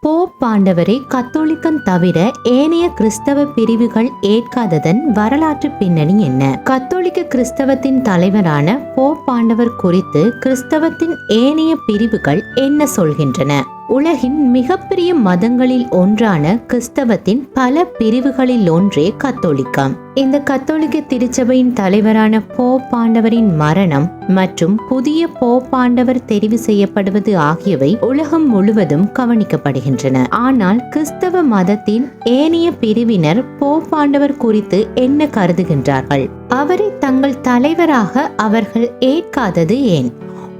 Pope ஆண்டவரை கத்தோலிக்கன் தவிர ஏனைய கிறிஸ்தவ பிரிவுகள் ஏற்காததன் வரலாற்று பின்னணி என்ன? கத்தோலிக்க கிறிஸ்தவத்தின் தலைவரான போப் ஆண்டவர் குறித்து கிறிஸ்தவத்தின் ஏனைய பிரிவுகள் என்ன சொல்கின்றன? உலகின் மிகப்பெரிய மதங்களில் ஒன்றான கிறிஸ்தவத்தின் பல பிரிவுகளில் ஒன்றே கத்தோலிக்கம். இந்த கத்தோலிக்க திருச்சபையின் தலைவரான போப் ஆண்டவரின் மரணம் மற்றும் புதிய போப் ஆண்டவர் தெரிவு செய்யப்படுவது ஆகியவை உலகம் முழுவதும் கவனிக்கப்படுகின்றன. ஆனால் கிறிஸ்தவ மதத்தின் ஏனைய பிரிவினர் போப் ஆண்டவர் குறித்து என்ன கருதுகின்றார்கள்? அவரை தங்கள் தலைவராக அவர்கள் ஏற்காதது ஏன்?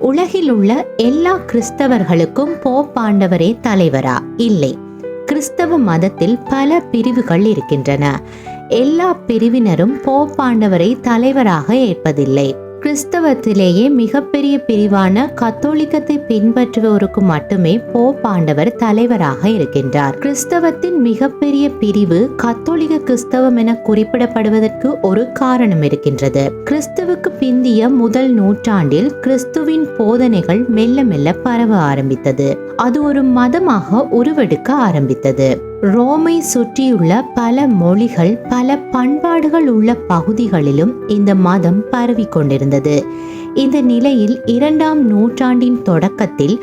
உலகில் உள்ள எல்லா கிறிஸ்தவர்களுக்கும் போப் ஆண்டவரே தலைவரா? இல்லை. கிறிஸ்தவ மதத்தில் பல பிரிவுகள் இருக்கின்றன. எல்லா பிரிவினரும் போப் ஆண்டவரை தலைவராக ஏற்பதில்லை. கிறிஸ்தவத்திலேயே மிகப்பெரிய பிரிவான கத்தோலிக்கத்தை பின்பற்றுவோருக்கு மட்டுமே போப் ஆண்டவர் தலைவராக இருக்கின்றார். கிறிஸ்தவத்தின் மிகப்பெரிய பிரிவு கத்தோலிக்க கிறிஸ்தவம் என குறிப்பிடப்படுவதற்கு ஒரு காரணம் இருக்கின்றது. கிறிஸ்துவுக்கு பிந்திய முதல் நூற்றாண்டில் கிறிஸ்துவின் போதனைகள் மெல்ல மெல்ல பரவ ஆரம்பித்தது. அது ஒரு மதமாக உருவெடுக்க ஆரம்பித்தது. ரோமை சுற்றியுள்ள பல மொழிகள், பல பண்பாடுகள் உள்ள பகுதிகளிலும் இந்த மதம் பரவி கொண்டிருந்தது. இந்த நிலையில் 2ஆம் நூற்றாண்டின் தொடக்கத்தில்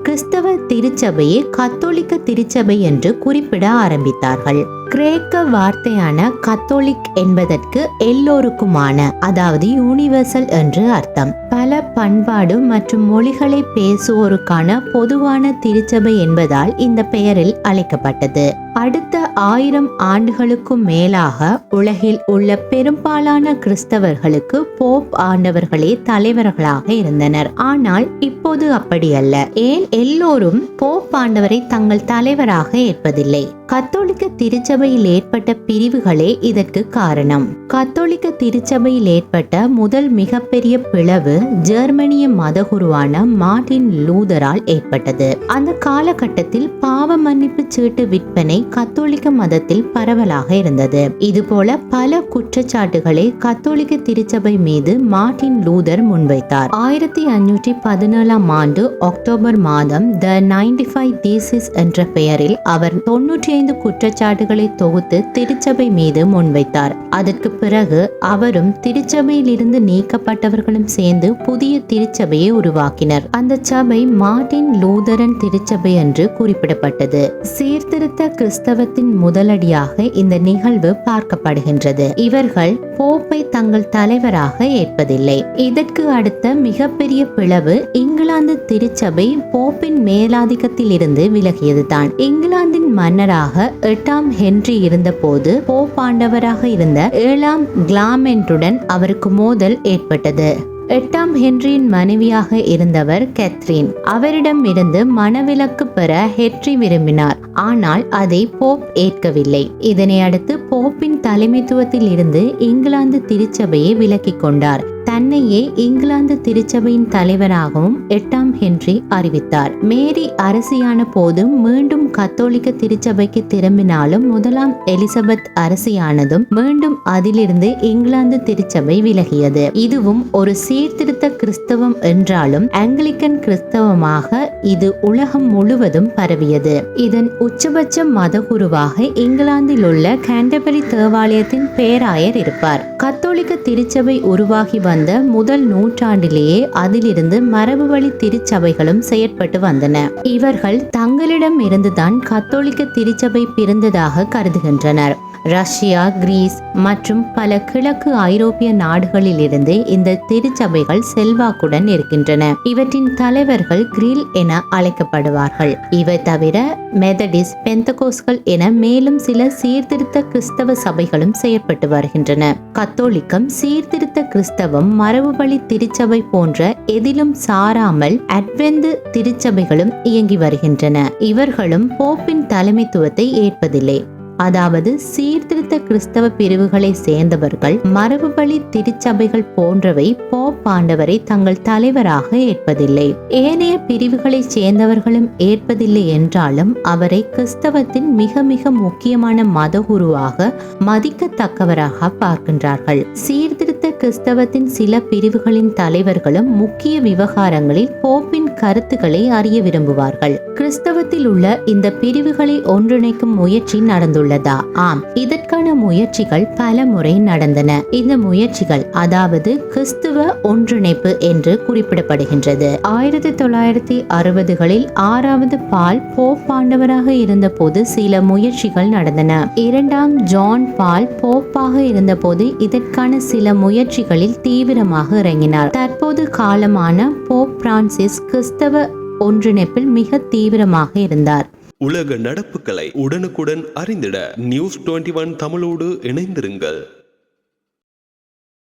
கிறிஸ்தவ திருச்சபையை கத்தோலிக்க திருச்சபை என்று குறிப்பிட ஆரம்பித்தார்கள். கிரேக்க வார்த்தையான கத்தோலிக் என்பதற்கு எல்லோருக்குமான, அதாவது யூனிவர்சல் என்று அர்த்தம். பல பண்பாடு மற்றும் மொழிகளை பேசுவோருக்கான பொதுவான திருச்சபை என்பதால் இந்த பெயரில் அழைக்கப்பட்டது. அடுத்த 1000 ஆண்டுகளுக்கும் மேலாக உலகில் உள்ள பெரும்பாலான கிறிஸ்தவர்களுக்கு போப் ஆண்டவர்களே தலைவர்களாக இருந்தனர். ஆனால் இப்போது அப்படியல்ல. ஏன் எல்லோரும் போப் ஆண்டவரை தங்கள் தலைவராக ஏற்பதில்லை? கத்தோலிக்க திருச்சபையில் ஏற்பட்ட பிரிவுகளே இதற்கு காரணம். கத்தோலிக்க திருச்சபையில் ஏற்பட்ட முதல் மிகப்பெரிய பிளவு ஜெர்மனிய மதகுருவான மார்ட்டின் லூதரால் ஏற்பட்டது. அந்த காலகட்டத்தில் பாவ மன்னிப்பு சீட்டு விற்பனை கத்தோலிக்க மதத்தில் பரவலாக இருந்தது. இதுபோல பல குற்றச்சாட்டுகளை கத்தோலிக்க திருச்சபை மீது மார்ட்டின் லூதர் முன்வைத்தார். 1517ஆம் ஆண்டு அக்டோபர் மாதம் த 95 தீசிஸ் என்ற பெயரில் அவர் 95 குற்றச்சாட்டுகளை தொகுத்து திருச்சபை மீது முன்வைத்தார். அதற்கு பிறகு அவரும் திருச்சபையில் இருந்து நீக்கப்பட்டவர்களும் சேர்ந்து புதிய திருச்சபையை உருவாக்கினர். அந்த சபை மார்ட்டின் லூதரன் திருச்சபை என்று குறிப்பிடப்பட்டது. சீர்திருத்த கிறிஸ்தவத்தின் முதலடியாக இந்த நிகழ்வு பார்க்கப்படுகின்றது. இவர்கள் போப்பை தங்கள் தலைவராக ஏற்பதில்லை. இதற்கு அடுத்த மிகப்பெரிய பிளவு இங்கிலாந்து திருச்சபை போப்பின் மேலாதிக்கத்தில் இருந்து விலகியதுதான். இங்கிலாந்தின் மன்னராக 8ஆம் ஹென்றி இருந்த போது போப் ஆண்டவராக இருந்த 7ஆம் கிளாமெண்டுடன் அவருக்கு மோதல் ஏற்பட்டது. 8ஆம் ஹென்ரியின் மனைவியாக இருந்தவர் கேத்ரின். அவரிடம் இருந்து மனவிலக்கு பெற ஹென்றி விரும்பினார். ஆனால் அதை போப் ஏற்கவில்லை. இதனை அடுத்து போப்பின் தலைமைத்துவத்தில் இருந்து இங்கிலாந்து திருச்சபையை விலக்கிக் கொண்டார். தன்னையே இங்கிலாந்து திருச்சபையின் தலைவராகவும் 8ஆம் ஹென்றி அறிவித்தார். மேரி அரசியான போது மீண்டும் கத்தோலிக்க திருச்சபைக்கு திரும்பினாலும் 1ஆம் எலிசபெத் அரசியானதும் மீண்டும் அதிலிருந்து இங்கிலாந்து திருச்சபை விலகியது. இதுவும் ஒரு சீர்திருத்த கிறிஸ்தவம் என்றாலும் ஆங்கிலிக்கன் கிறிஸ்தவமாக இது உலகம் முழுவதும் பரவியது. இதன் உச்சபட்ச மதகுருவாக இங்கிலாந்தில் உள்ள கேண்டர்பரி தேவாலயத்தின் பேராயர் இருப்பார். கத்தோலிக்க திருச்சபை உருவாகி வந்த முதல் நூற்றாண்டிலேயே அதிலிருந்து மரபு வழி திருச்சபைகளும் செயற்பட்டு வந்தன. இவர்கள் தங்களிடம் இருந்துதான் கத்தோலிக்க திருச்சபை பிறந்ததாக கருதுகின்றனர். ரஷ்யா, கிரீஸ் மற்றும் பல கிழக்கு ஐரோப்பிய நாடுகளில் இருந்து இந்த திருச்சபைகள் செல்வாக்குடன் இருக்கின்றன. இவற்றின் தலைவர்கள் கிரில் என அழைக்கப்படுவார்கள். இவை தவிர மெதடிஸ், பெந்தகோஸ்கள் என மேலும் சில சீர்திருத்த கிறிஸ்தவ சபைகளும் செயற்பட்டு வருகின்றன. கத்தோலிக்கம், சீர்திருத்த கிறிஸ்தவம், மரபுவழி திருச்சபை போன்ற எதிலும் சாராமல் அட்வெந்து திருச்சபைகளும் இயங்கி வருகின்றன. இவர்களும் போப்பின் தலைமைத்துவத்தை ஏற்பதில்லை. அதாவது சீர்திருத்த கிறிஸ்தவ பிரிவுகளை சேர்ந்தவர்கள் மரபுவழி திருச்சபைகள் போன்றவை போப் ஆண்டவரை தங்கள் தலைவராக ஏற்பதில்லை. ஏனைய பிரிவுகளை சேர்ந்தவர்களும் ஏற்பதில்லை என்றாலும் அவரை கிறிஸ்தவத்தின் மிக மிக முக்கியமான மதகுருவாக மதிக்கத்தக்கவராக பார்க்கின்றார்கள். சீர்திருத்த கிறிஸ்தவத்தின் சில பிரிவுகளின் தலைவர்களும் முக்கிய விவகாரங்களில் போப்பின் கருத்துக்களை அறிய விரும்புவார்கள். கிறிஸ்தவத்தில் உள்ள இந்த பிரிவுகளை ஒன்றிணைக்கும் முயற்சி நடந்துள்ளதா? ஆம், இதற்கான முயற்சிகள் பல முறை நடந்தன. இந்த முயற்சிகள், அதாவது கிறிஸ்துவ ஒன்றிணைப்பு என்று குறிப்பிடப்படுகின்றது. 1960களில் 6வது பால் போப்பாண்டவராக இருந்தபோது சில முயற்சிகள் நடந்தன. 2ஆம் ஜான் பால் போப்பாக இருந்தபோது இதற்கான சில முயற்சிகளில் தீவிரமாக இறங்கினார். தற்போது காலமான போப் பிரான்சிஸ் கிறிஸ்தவ ஒன்றிணைப்பில் மிக தீவிரமாக இருந்தார். உலக நடப்புகளை உடனுக்குடன் அறிந்திட News 21 தமிழோடு இணைந்திருங்கள்.